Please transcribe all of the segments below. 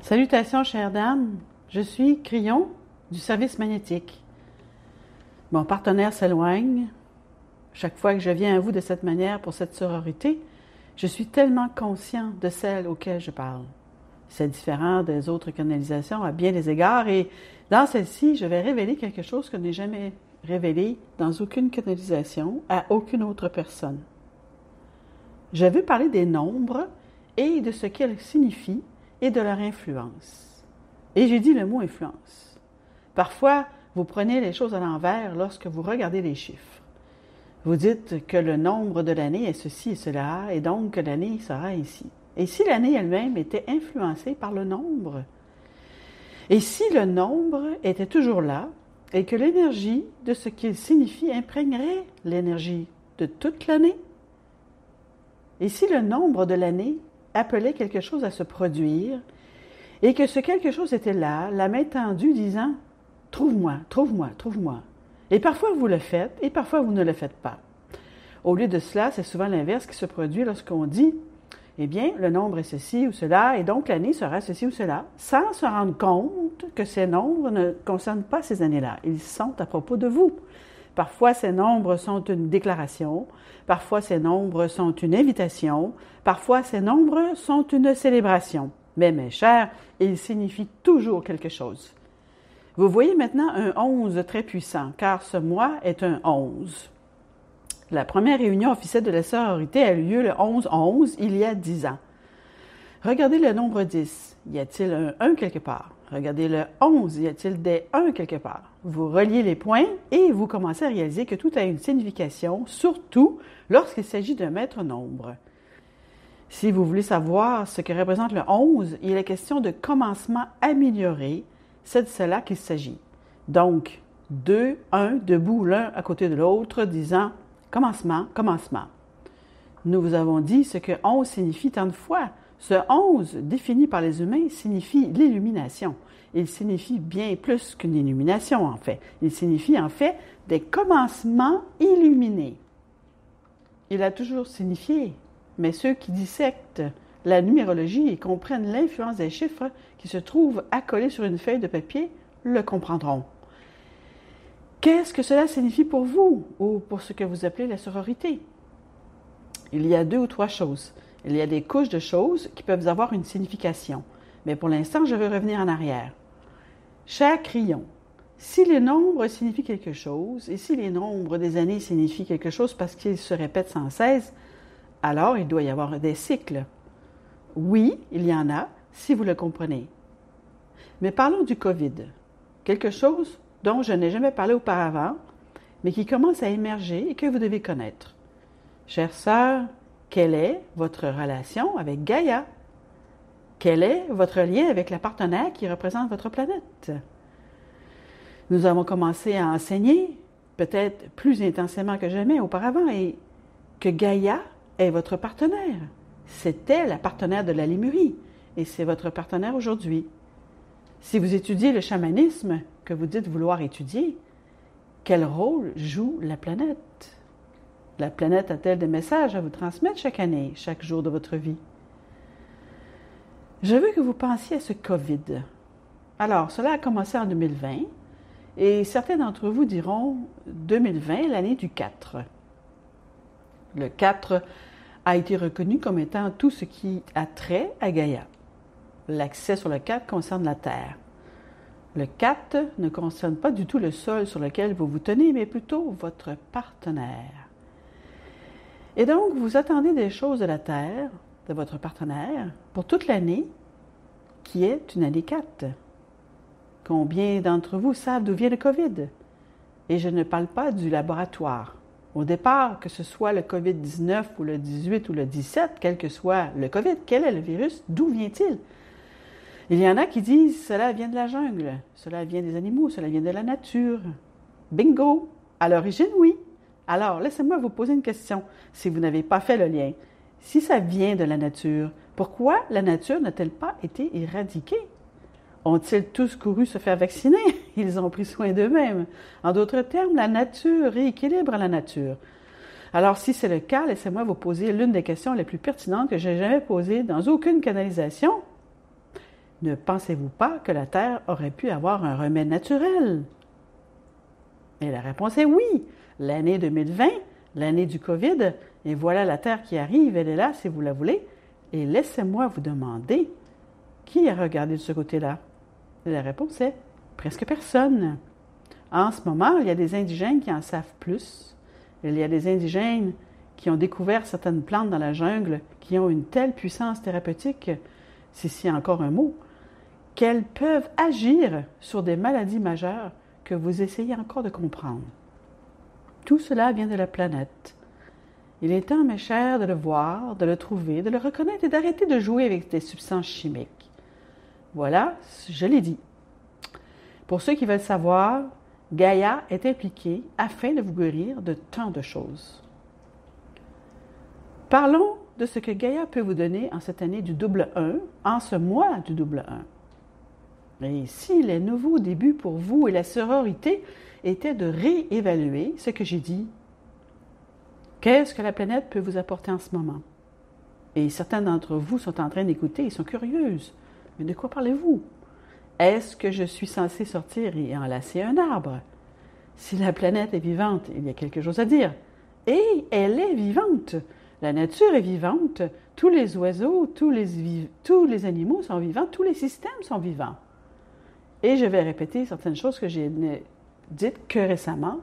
Salutations, chère dame. Je suis Crillon du service magnétique. Mon partenaire s'éloigne. Chaque fois que je viens à vous de cette manière pour cette sororité, je suis tellement conscient de celle auquel je parle. C'est différent des autres canalisations à bien des égards et dans celle-ci, je vais révéler quelque chose que je n'ai jamais révélé dans aucune canalisation à aucune autre personne. Je veux parler des nombres et de ce qu'ils signifient et de leur influence. Et j'ai dit le mot influence. Parfois, vous prenez les choses à l'envers lorsque vous regardez les chiffres. Vous dites que le nombre de l'année est ceci et cela, et donc que l'année sera ici. Et si l'année elle-même était influencée par le nombre? Et si le nombre était toujours là, et que l'énergie de ce qu'il signifie imprégnerait l'énergie de toute l'année? Et si le nombre de l'année appelait quelque chose à se produire, et que ce quelque chose était là, la main tendue disant « Trouve-moi, trouve-moi, trouve-moi ». Et parfois vous le faites, et parfois vous ne le faites pas. Au lieu de cela, c'est souvent l'inverse qui se produit lorsqu'on dit « Eh bien, le nombre est ceci ou cela, et donc l'année sera ceci ou cela », sans se rendre compte que ces nombres ne concernent pas ces années-là. Ils sont à propos de vous. Parfois, ces nombres sont une déclaration, parfois ces nombres sont une invitation, parfois ces nombres sont une célébration. Mais mes chers, ils signifient toujours quelque chose. Vous voyez maintenant un 11 très puissant, car ce mois est un 11. La première réunion officielle de la sororité a eu lieu le 11-11, il y a 10 ans. Regardez le nombre 10. Y a-t-il un 1 quelque part? Regardez le 11. Y a-t-il des 1 quelque part? Vous reliez les points et vous commencez à réaliser que tout a une signification, surtout lorsqu'il s'agit d'un maître nombre. Si vous voulez savoir ce que représente le 11, il est question de commencement amélioré. C'est de cela qu'il s'agit. Donc, 2, 1, debout l'un à côté de l'autre, disant « commencement, commencement ». Nous vous avons dit ce que 11 signifie tant de fois. Ce 11, défini par les humains, signifie l'illumination. Il signifie bien plus qu'une illumination, en fait. Il signifie, en fait, des commencements illuminés. Il a toujours signifié, mais ceux qui dissectent la numérologie et comprennent l'influence des chiffres qui se trouvent accolés sur une feuille de papier le comprendront. Qu'est-ce que cela signifie pour vous ou pour ce que vous appelez la sororité? Il y a 2 ou 3 choses. Il y a des couches de choses qui peuvent avoir une signification. Mais pour l'instant, je veux revenir en arrière. Cher Crillon, si les nombres signifient quelque chose, et si les nombres des années signifient quelque chose parce qu'ils se répètent sans cesse, alors il doit y avoir des cycles. Oui, il y en a, si vous le comprenez. Mais parlons du COVID. Quelque chose dont je n'ai jamais parlé auparavant, mais qui commence à émerger et que vous devez connaître. Chère sœur, quelle est votre relation avec Gaïa? Quel est votre lien avec la partenaire qui représente votre planète? Nous avons commencé à enseigner, peut-être plus intensément que jamais auparavant, et que Gaïa est votre partenaire. C'était la partenaire de la Lémurie, et c'est votre partenaire aujourd'hui. Si vous étudiez le chamanisme que vous dites vouloir étudier, quel rôle joue la planète? La planète a-t-elle des messages à vous transmettre chaque année, chaque jour de votre vie? Je veux que vous pensiez à ce COVID. Alors, cela a commencé en 2020, et certains d'entre vous diront 2020, l'année du 4. Le 4 a été reconnu comme étant tout ce qui a trait à Gaïa. L'accès sur le 4 concerne la Terre. Le 4 ne concerne pas du tout le sol sur lequel vous vous tenez, mais plutôt votre partenaire. Et donc, vous attendez des choses de la Terre, de votre partenaire, pour toute l'année, qui est une année 4. Combien d'entre vous savent d'où vient le COVID? Et je ne parle pas du laboratoire. Au départ, que ce soit le COVID-19 ou le 18 ou le 17, quel que soit le COVID, quel est le virus? D'où vient-il? Il y en a qui disent « cela vient de la jungle, cela vient des animaux, cela vient de la nature ». Bingo! À l'origine, oui. Alors, laissez-moi vous poser une question, si vous n'avez pas fait le lien. Si ça vient de la nature, pourquoi la nature n'a-t-elle pas été éradiquée? Ont-ils tous couru se faire vacciner? Ils ont pris soin d'eux-mêmes. En d'autres termes, la nature rééquilibre la nature. Alors, si c'est le cas, laissez-moi vous poser l'une des questions les plus pertinentes que j'ai jamais posées dans aucune canalisation. Ne pensez-vous pas que la Terre aurait pu avoir un remède naturel? Et la réponse est oui. L'année 2020, l'année du COVID, et voilà la Terre qui arrive, elle est là si vous la voulez. Et laissez-moi vous demander, qui a regardé de ce côté-là? Et la réponse est presque personne. En ce moment, il y a des indigènes qui en savent plus. Il y a des indigènes qui ont découvert certaines plantes dans la jungle qui ont une telle puissance thérapeutique, si c'est encore un mot, qu'elles peuvent agir sur des maladies majeures que vous essayez encore de comprendre. Tout cela vient de la planète. Il est temps, mes chers, de le voir, de le trouver, de le reconnaître et d'arrêter de jouer avec des substances chimiques. Voilà, je l'ai dit. Pour ceux qui veulent savoir, Gaïa est impliquée afin de vous guérir de tant de choses. Parlons de ce que Gaïa peut vous donner en cette année du double 1, en ce mois du double 1. Et ici, les nouveaux débuts pour vous et la sororité étaient de réévaluer ce que j'ai dit. Qu'est-ce que la planète peut vous apporter en ce moment? Et certains d'entre vous sont en train d'écouter, ils sont curieuses. Mais de quoi parlez-vous? Est-ce que je suis censée sortir et enlacer un arbre? Si la planète est vivante, il y a quelque chose à dire. Et elle est vivante. La nature est vivante. Tous les oiseaux, tous les animaux sont vivants, tous les systèmes sont vivants. Et je vais répéter certaines choses que j'ai dites que récemment.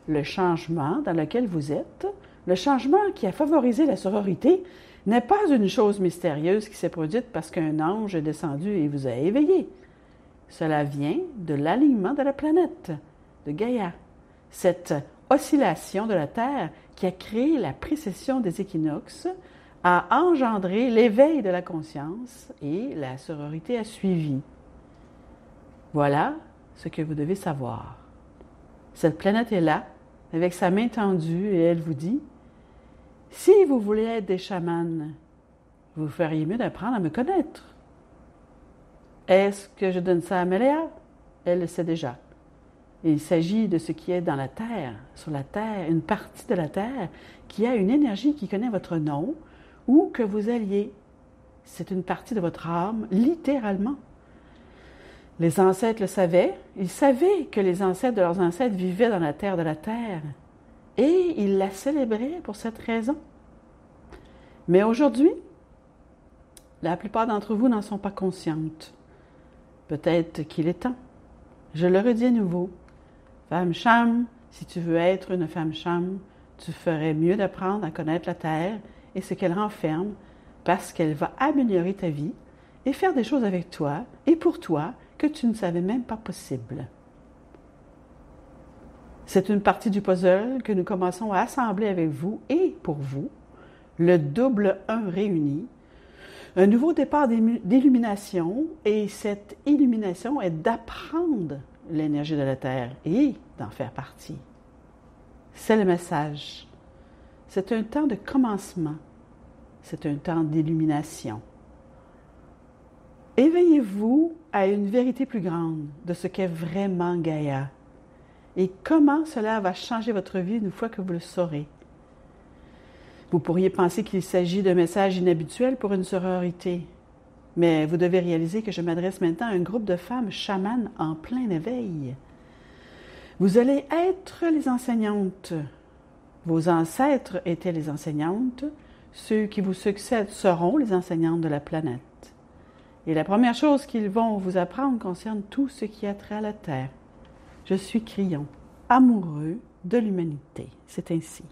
Le changement dans lequel vous êtes, le changement qui a favorisé la sororité, n'est pas une chose mystérieuse qui s'est produite parce qu'un ange est descendu et vous a éveillé. Cela vient de l'alignement de la planète, de Gaïa. Cette oscillation de la Terre qui a créé la précession des équinoxes a engendré l'éveil de la conscience et la sororité a suivi. Voilà ce que vous devez savoir. Cette planète est là, avec sa main tendue, et elle vous dit, « Si vous voulez être des chamans, vous feriez mieux d'apprendre à me connaître. » Est-ce que je donne ça à Méléa? Elle le sait déjà. Il s'agit de ce qui est dans la Terre, sur la Terre, une partie de la Terre qui a une énergie qui connaît votre nom ou que vous alliez. C'est une partie de votre âme, littéralement. Les ancêtres le savaient. Ils savaient que les ancêtres de leurs ancêtres vivaient dans la terre de la Terre. Et ils la célébraient pour cette raison. Mais aujourd'hui, la plupart d'entre vous n'en sont pas conscientes. Peut-être qu'il est temps. Je le redis à nouveau. Femme Cham, si tu veux être une femme Cham, tu ferais mieux d'apprendre à connaître la Terre et ce qu'elle renferme parce qu'elle va améliorer ta vie et faire des choses avec toi et pour toi que tu ne savais même pas possible. C'est une partie du puzzle que nous commençons à assembler avec vous et pour vous, le double 1 réuni, un nouveau départ d'illumination, et cette illumination est d'apprendre l'énergie de la Terre et d'en faire partie. C'est le message. C'est un temps de commencement. C'est un temps d'illumination. Éveillez-vous à une vérité plus grande de ce qu'est vraiment Gaïa et comment cela va changer votre vie une fois que vous le saurez. Vous pourriez penser qu'il s'agit d'un message inhabituel pour une sororité, mais vous devez réaliser que je m'adresse maintenant à un groupe de femmes chamanes en plein éveil. Vous allez être les enseignantes. Vos ancêtres étaient les enseignantes. Ceux qui vous succèdent seront les enseignantes de la planète. Et la première chose qu'ils vont vous apprendre concerne tout ce qui a trait à la Terre. Je suis Crillon, amoureux de l'humanité. C'est ainsi.